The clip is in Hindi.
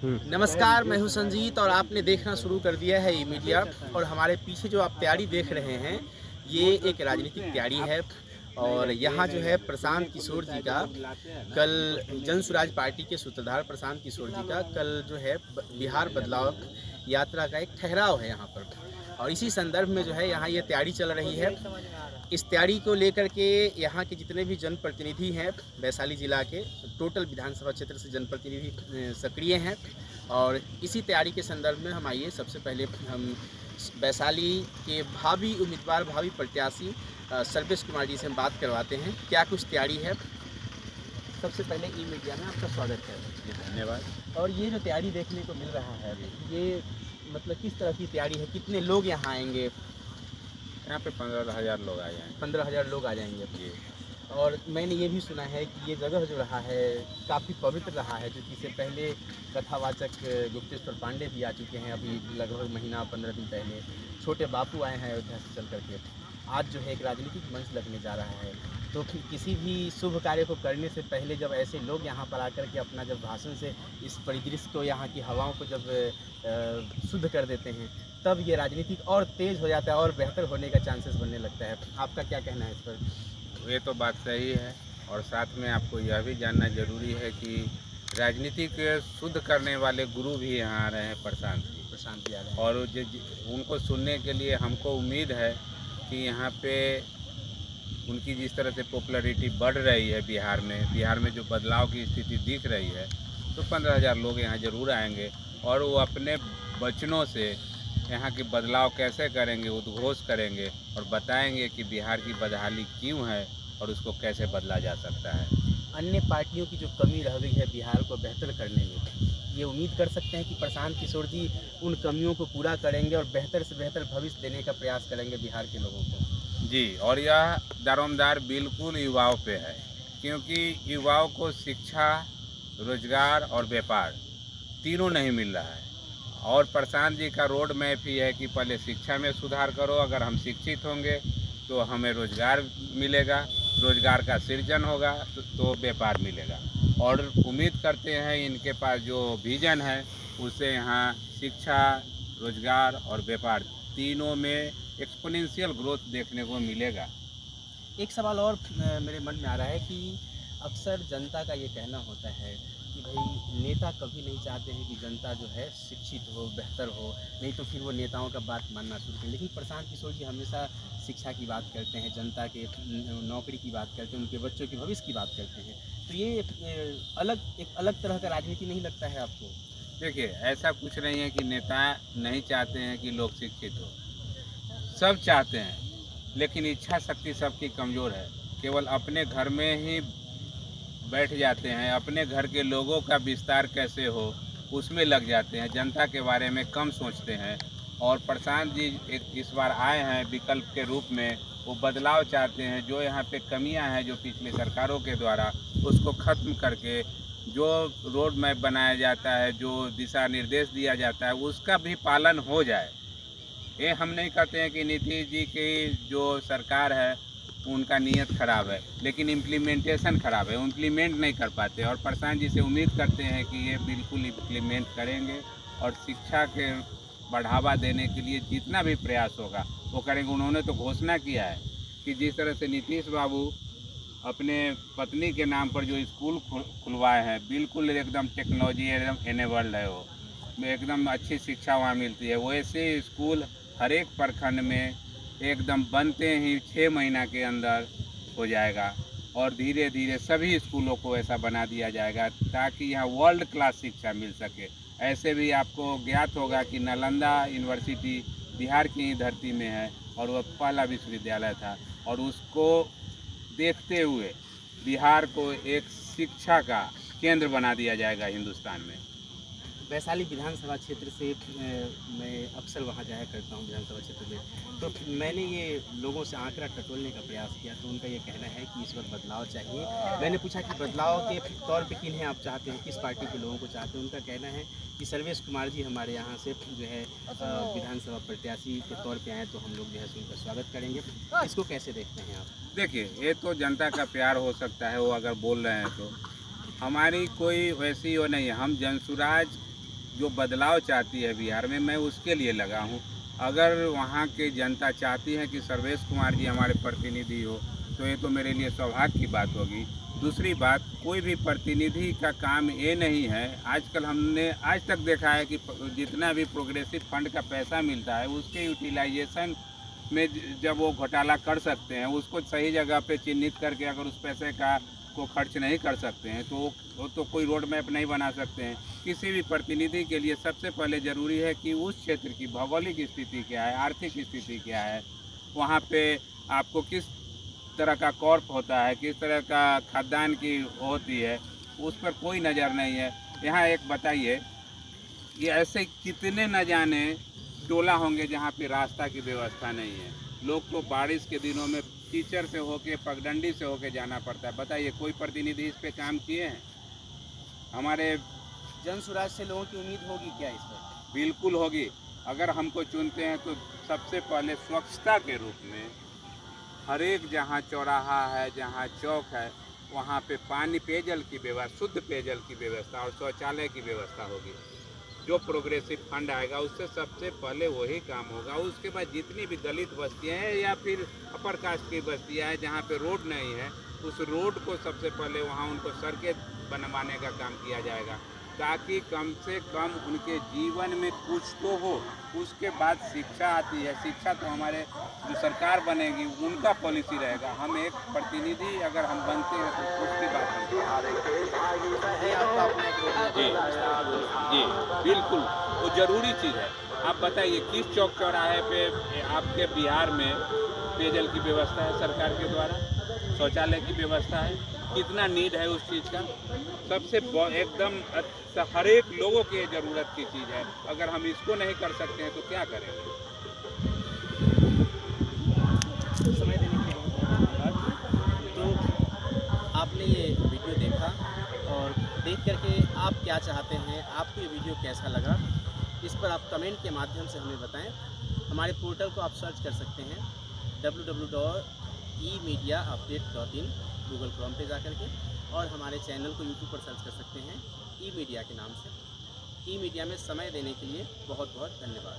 नमस्कार, मैं हूं संजीत और आपने देखना शुरू कर दिया है ई मीडिया। और हमारे पीछे जो आप तैयारी देख रहे हैं, ये एक राजनीतिक तैयारी है। और यहाँ जो है प्रशांत किशोर जी का कल जन स्वराज पार्टी के सूत्रधार प्रशांत किशोर जी का कल जो है बिहार बदलाव यात्रा का एक ठहराव है यहाँ पर। और इसी संदर्भ में जो है यहाँ ये तैयारी चल रही है। इस तैयारी को लेकर के यहाँ के जितने भी जनप्रतिनिधि हैं वैशाली जिला के, टोटल विधानसभा क्षेत्र से जनप्रतिनिधि सक्रिय हैं। और इसी तैयारी के संदर्भ में हम आइए सबसे पहले हम वैशाली के भावी उम्मीदवार, भावी प्रत्याशी सर्वेश कुमार जी से हम बात करवाते हैं, क्या कुछ तैयारी है। सबसे पहले ई मीडिया में आपका स्वागत है। धन्यवाद। और ये जो तैयारी देखने को मिल रहा है, ये मतलब किस तरह की तैयारी है, कितने लोग यहाँ आएंगे? यहाँ पे 15,000 लोग आ जाएंगे। 15,000 लोग आ जाएंगे जी। और मैंने ये भी सुना है कि ये जगह जो रहा है काफ़ी पवित्र रहा है, क्योंकि इससे पहले कथावाचक गुप्तेश्वर पांडे भी आ चुके हैं। अभी लगभग महीना 15 दिन पहले छोटे बापू आए हैं अयोध्या से चल करके। आज जो है एक राजनीतिक मंच लगने जा रहा है, तो किसी भी शुभ कार्य को करने से पहले जब ऐसे लोग यहाँ पर आकर के अपना जब भाषण से इस परिदृश्य को, यहाँ की हवाओं को जब शुद्ध कर देते हैं, तब ये राजनीतिक और तेज़ हो जाता है और बेहतर होने का चांसेस बनने लगता है। आपका क्या कहना है इस पर? ये तो बात सही है, और साथ में आपको यह भी जानना जरूरी है कि राजनीतिक शुद्ध करने वाले गुरु भी यहाँ आ रहे हैं, प्रशांत जी आ रहे हैं। और उनको सुनने के लिए हमको उम्मीद है कि यहाँ पे उनकी जिस तरह से पॉपुलैरिटी बढ़ रही है बिहार में जो बदलाव की स्थिति दिख रही है, तो 15,000 लोग यहाँ ज़रूर आएंगे और वो अपने वचनों से यहाँ के बदलाव कैसे करेंगे, उद्घोष करेंगे और बताएंगे कि बिहार की बदहाली क्यों है और उसको कैसे बदला जा सकता है। अन्य पार्टियों की जो कमी रह गई है बिहार को बेहतर करने में, ये उम्मीद कर सकते हैं कि प्रशांत किशोर जी उन कमियों को पूरा करेंगे और बेहतर से बेहतर भविष्य देने का प्रयास करेंगे बिहार के लोगों को। जी, और यह दारोमदार बिल्कुल युवाओं पे है, क्योंकि युवाओं को शिक्षा, रोजगार और व्यापार तीनों नहीं मिल रहा है। और प्रशांत जी का रोड मैप ही है कि पहले शिक्षा में सुधार करो, अगर हम शिक्षित होंगे तो हमें रोजगार मिलेगा, रोजगार का सृजन होगा तो व्यापार मिलेगा। और उम्मीद करते हैं इनके पास जो विजन है उससे यहाँ शिक्षा, रोजगार और व्यापार तीनों में एक्सपोनेंशियल ग्रोथ देखने को मिलेगा। एक सवाल और मेरे मन में आ रहा है कि अक्सर जनता का ये कहना होता है कि भाई नेता कभी नहीं चाहते हैं कि जनता जो है शिक्षित हो, बेहतर हो, नहीं तो फिर वो नेताओं का बात मानना शुरू करें। लेकिन प्रशांत किशोर जी हमेशा शिक्षा की बात करते हैं, जनता के नौकरी की बात करते हैं, उनके बच्चों के भविष्य की बात करते हैं। तो ये एक अलग तरह का राजनीति नहीं लगता है आपको? देखिए, ऐसा कुछ नहीं है कि नेता नहीं चाहते हैं कि लोग शिक्षित हो, सब चाहते हैं, लेकिन इच्छा शक्ति सबकी कमज़ोर है। केवल अपने घर में ही बैठ जाते हैं, अपने घर के लोगों का विस्तार कैसे हो उसमें लग जाते हैं, जनता के बारे में कम सोचते हैं। और प्रशांत जी इस बार आए हैं विकल्प के रूप में, वो बदलाव चाहते हैं। जो यहाँ पे कमियां हैं जो पिछली सरकारों के द्वारा, उसको ख़त्म करके जो रोड मैप बनाया जाता है, जो दिशा निर्देश दिया जाता है, उसका भी पालन हो जाए। ये हम नहीं कहते हैं कि नीतीश जी की जो सरकार है उनका नीयत ख़राब है, लेकिन इम्प्लीमेंटेशन ख़राब है, इम्प्लीमेंट नहीं कर पाते। और प्रशांत जी से उम्मीद करते हैं कि ये बिल्कुल इम्प्लीमेंट करेंगे और शिक्षा के बढ़ावा देने के लिए जितना भी प्रयास होगा वो करेंगे। उन्होंने तो घोषणा किया है कि जिस तरह से नीतीश बाबू अपने पत्नी के नाम पर जो स्कूल खुलवाए हैं, बिल्कुल एकदम टेक्नोलॉजी एकदम एनेबल्ड है, वो एकदम अच्छी शिक्षा वहाँ मिलती है। वैसे स्कूल हर एक प्रखंड में एकदम बनते ही 6 महीना के अंदर हो जाएगा और धीरे धीरे सभी स्कूलों को ऐसा बना दिया जाएगा ताकि यहाँ वर्ल्ड क्लास शिक्षा मिल सके। ऐसे भी आपको ज्ञात होगा कि नालंदा यूनिवर्सिटी बिहार की ही धरती में है और वह पहला विश्वविद्यालय था, और उसको देखते हुए बिहार को एक शिक्षा का केंद्र बना दिया जाएगा हिंदुस्तान में। वैशाली विधानसभा क्षेत्र से मैं अक्सर वहाँ जाया करता हूँ विधानसभा क्षेत्र में, तो मैंने ये लोगों से आंकड़ा टटोलने का प्रयास किया, तो उनका ये कहना है कि इस वक्त बदलाव चाहिए। मैंने पूछा कि बदलाव के तौर पे किन्हें आप चाहते हैं, किस पार्टी के लोगों को चाहते हैं? उनका कहना है कि सर्वेश कुमार जी हमारे यहाँ से जो है विधानसभा प्रत्याशी के तौर पर आए, तो हम लोग जो है उनका स्वागत करेंगे। इसको कैसे देखते हैं आप? देखिए, ये तो जनता का प्यार हो सकता है, वो अगर बोल रहे हैं तो हमारी कोई वैसी वो नहीं है। हम जनसुराज जो बदलाव चाहती है बिहार में, मैं उसके लिए लगा हूँ। अगर वहाँ की जनता चाहती है कि सर्वेश कुमार जी हमारे प्रतिनिधि हो, तो ये तो मेरे लिए सौभाग्य की बात होगी। दूसरी बात, कोई भी प्रतिनिधि का काम ये नहीं है, आजकल हमने आज तक देखा है कि जितना भी प्रोग्रेसिव फंड का पैसा मिलता है उसके यूटिलाइजेशन में जब वो घोटाला कर सकते हैं, उसको सही जगह पे चिन्हित करके अगर उस पैसे का को खर्च नहीं कर सकते हैं तो वो तो कोई रोड मैप नहीं बना सकते हैं। किसी भी प्रतिनिधि के लिए सबसे पहले ज़रूरी है कि उस क्षेत्र की भौगोलिक स्थिति क्या है, आर्थिक स्थिति क्या है, वहाँ पे आपको किस तरह का कॉर्प होता है, किस तरह का खाद्यान्न की होती है, उस पर कोई नज़र नहीं है। यहाँ एक बताइए कि ऐसे कितने न जाने टोला होंगे जहाँ पे रास्ता की व्यवस्था नहीं है। लोग तो बारिश के दिनों में कीचड़ से होके, पगडंडी से होके जाना पड़ता है। बताइए, कोई प्रतिनिधि इस पे काम किए हैं? हमारे जन सुराज से लोगों की उम्मीद होगी क्या इस पर? बिल्कुल होगी। अगर हमको चुनते हैं तो सबसे पहले स्वच्छता के रूप में हर एक जहाँ चौराहा है, जहाँ चौक है, वहाँ पे पानी, पेयजल की व्यवस्था, शुद्ध पेयजल की व्यवस्था और शौचालय की व्यवस्था होगी। जो प्रोग्रेसिव फंड आएगा उससे सबसे पहले वही काम होगा। उसके बाद जितनी भी दलित बस्तियाँ हैं या फिर अपर कास्ट की बस्तियाँ हैं जहाँ पे रोड नहीं है, उस रोड को सबसे पहले वहाँ उनको सड़कें बनवाने का काम किया जाएगा, ताकि कम से कम उनके जीवन में कुछ तो हो। उसके बाद शिक्षा आती है। शिक्षा तो हमारे जो सरकार बनेगी उनका पॉलिसी रहेगा। हम एक प्रतिनिधि अगर हम बनते हैं तो उसकी बात बनती है। ये आपका अपना एक रोड जी जी बिल्कुल, वो ज़रूरी चीज़ है। आप बताइए, किस चौक चौराहे पे आपके बिहार में पेयजल की व्यवस्था है सरकार के द्वारा, शौचालय की व्यवस्था है? कितना नीड है उस चीज़ का? सबसे एकदम हर एक लोगों की ज़रूरत की चीज़ है। अगर हम इसको नहीं कर सकते हैं तो क्या करेंगे? समय देने के लिए बहुत बहुत धन्यवाद। तो आपने ये वीडियो देखा और देख करके आप क्या चाहते हैं, आपको ये वीडियो कैसा लगा, इस पर आप कमेंट के माध्यम से हमें बताएं। हमारे पोर्टल को आप सर्च कर सकते हैं www.emediaupdate.in गूगल क्रोम पे जा करके, और हमारे चैनल को यूट्यूब पर सर्च कर सकते हैं ई मीडिया के नाम से। ई मीडिया में समय देने के लिए बहुत बहुत धन्यवाद।